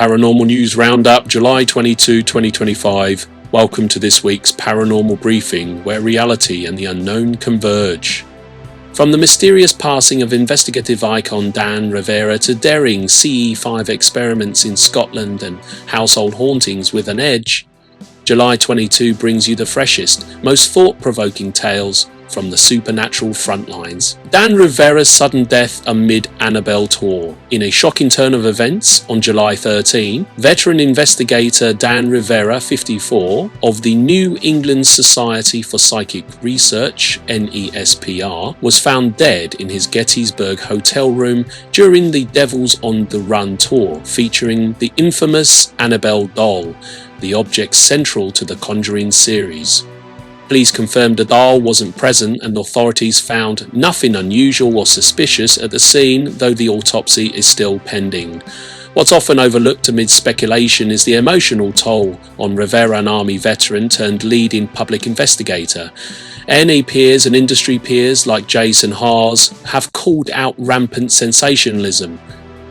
Paranormal News Roundup, July 22, 2025. Welcome to this week's Paranormal Briefing, where reality and the unknown converge. From the mysterious passing of investigative icon Dan Rivera to daring CE-5 experiments in Scotland and household hauntings with an edge, July 22 brings you the freshest, most thought-provoking tales from the supernatural frontlines. Dan Rivera's sudden death amid Annabelle tour. In a shocking turn of events, on July 13, veteran investigator Dan Rivera, 54, of the New England Society for Psychic Research, NESPR, was found dead in his Gettysburg hotel room during the Devils on the Run tour, featuring the infamous Annabelle doll, the object central to the Conjuring series. Police confirmed the doll wasn't present and authorities found nothing unusual or suspicious at the scene, though the autopsy is still pending. What's often overlooked amid speculation is the emotional toll on Rivera, an Army veteran turned leading public investigator. NE peers and industry peers like Jason Haas have called out rampant sensationalism,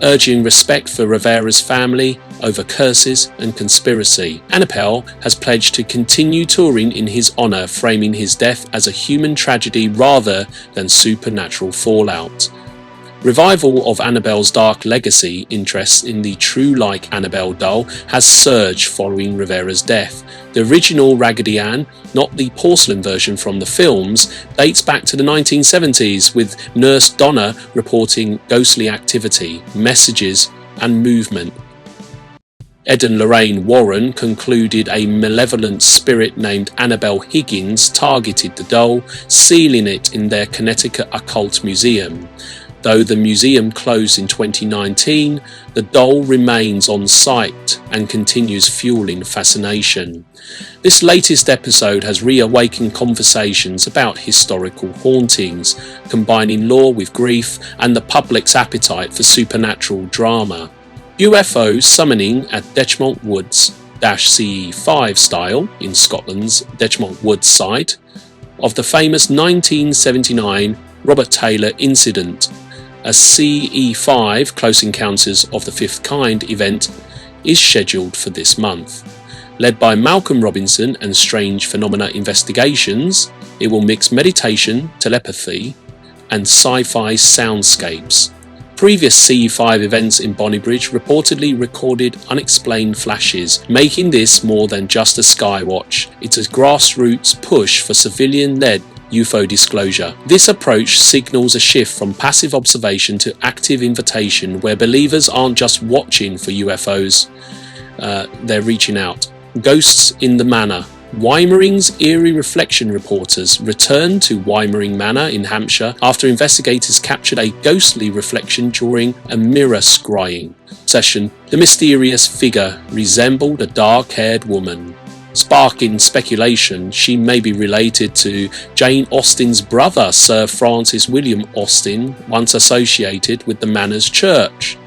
urging respect for Rivera's family over curses and conspiracy. Annabelle has pledged to continue touring in his honour, framing his death as a human tragedy rather than supernatural fallout. Revival of Annabelle's dark legacy interest in the true-like Annabelle doll has surged following Rivera's death. The original Raggedy Ann, not the porcelain version from the films, dates back to the 1970s, with Nurse Donna reporting ghostly activity, messages and movement. Ed and Lorraine Warren concluded a malevolent spirit named Annabelle Higgins targeted the doll, sealing it in their Connecticut Occult Museum. Though the museum closed in 2019, the doll remains on site and continues fueling fascination. This latest episode has reawakened conversations about historical hauntings, combining lore with grief and the public's appetite for supernatural drama. UFO summoning at Dechmont Woods CE-5 style in Scotland's Dechmont Woods site of the famous 1979 Robert Taylor incident. A CE-5 Close Encounters of the Fifth Kind event is scheduled for this month. Led by Malcolm Robinson and Strange Phenomena Investigations, it will mix meditation, telepathy and sci-fi soundscapes. Previous CE-5 events in Bonnybridge reportedly recorded unexplained flashes, making this more than just a skywatch. It's a grassroots push for civilian-led UFO disclosure. This approach signals a shift from passive observation to active invitation, where believers aren't just watching for UFOs, they're reaching out. Ghosts in the Manor. Wymering's eerie reflection reporters returned to Wymering Manor in Hampshire after investigators captured a ghostly reflection during a mirror scrying session. The mysterious figure resembled a dark-haired woman, sparking speculation she may be related to Jane Austen's brother, Sir Francis William Austen, once associated with the Manor's church.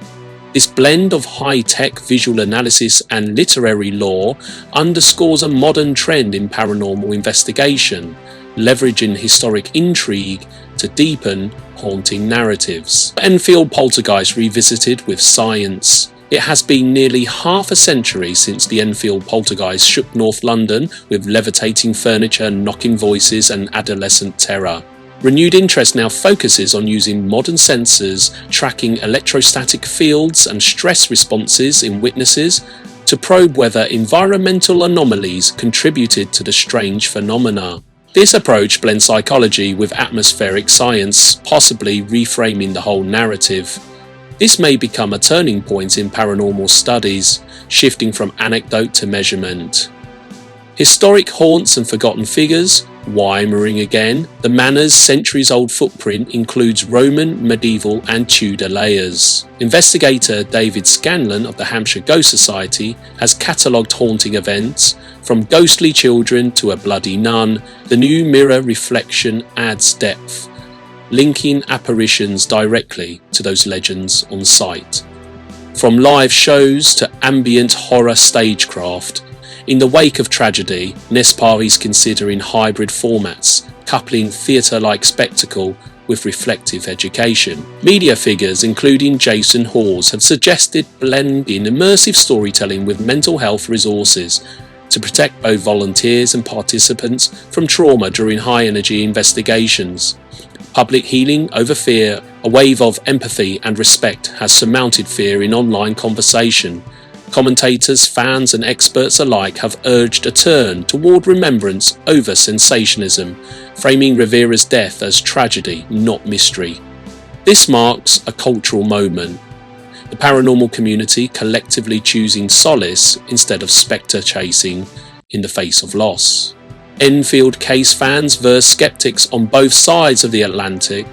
This blend of high-tech visual analysis and literary lore underscores a modern trend in paranormal investigation, leveraging historic intrigue to deepen haunting narratives. Enfield Poltergeist revisited with science. It has been nearly half a century since the Enfield Poltergeist shook North London with levitating furniture, knocking voices and adolescent terror. Renewed interest now focuses on using modern sensors, tracking electrostatic fields and stress responses in witnesses to probe whether environmental anomalies contributed to the strange phenomena. This approach blends psychology with atmospheric science, possibly reframing the whole narrative. This may become a turning point in paranormal studies, shifting from anecdote to measurement. Historic haunts and forgotten figures. Wymering again. The manor's centuries-old footprint includes Roman, medieval and Tudor layers. Investigator David Scanlon of the Hampshire Ghost Society has catalogued haunting events, from ghostly children to a bloody nun. The new mirror reflection adds depth, linking apparitions directly to those legends on site. From live shows to ambient horror stagecraft, in the wake of tragedy, NESPR is considering hybrid formats, coupling theatre-like spectacle with reflective education. Media figures including Jason Hawes have suggested blending immersive storytelling with mental health resources to protect both volunteers and participants from trauma during high-energy investigations. Public healing over fear, a wave of empathy and respect has surmounted fear in online conversation. Commentators, fans and experts alike have urged a turn toward remembrance over sensationalism, framing Rivera's death as tragedy, not mystery. This marks a cultural moment, the paranormal community collectively choosing solace instead of spectre chasing in the face of loss. Enfield case fans versus skeptics on both sides of the Atlantic.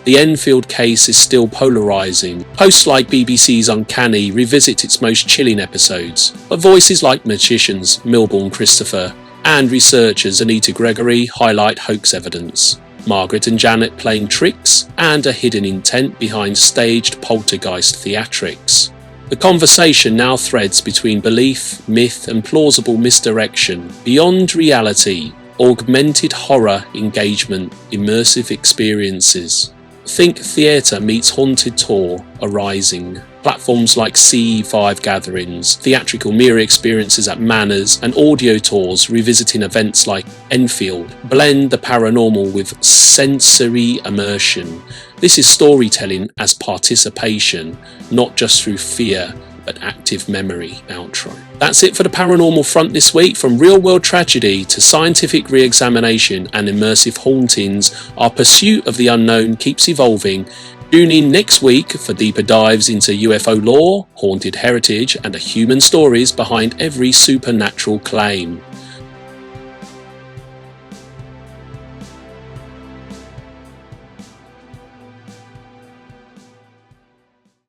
The Enfield case is still polarising. Hosts like BBC's Uncanny revisit its most chilling episodes, but voices like magicians Milbourne Christopher and researchers Anita Gregory highlight hoax evidence. Margaret and Janet playing tricks and a hidden intent behind staged poltergeist theatrics. The conversation now threads between belief, myth and plausible misdirection, beyond reality, augmented horror engagement, immersive experiences. Think theatre meets haunted tour arising. Platforms like CE-5 gatherings, theatrical mirror experiences at manors and audio tours revisiting events like Enfield blend the paranormal with sensory immersion. This is storytelling as participation, not just through fear, but active memory. Outro. That's it for the paranormal front this week. From real-world tragedy to scientific re-examination and immersive hauntings, our pursuit of the unknown keeps evolving. Tune in next week for deeper dives into UFO lore, haunted heritage, and the human stories behind every supernatural claim.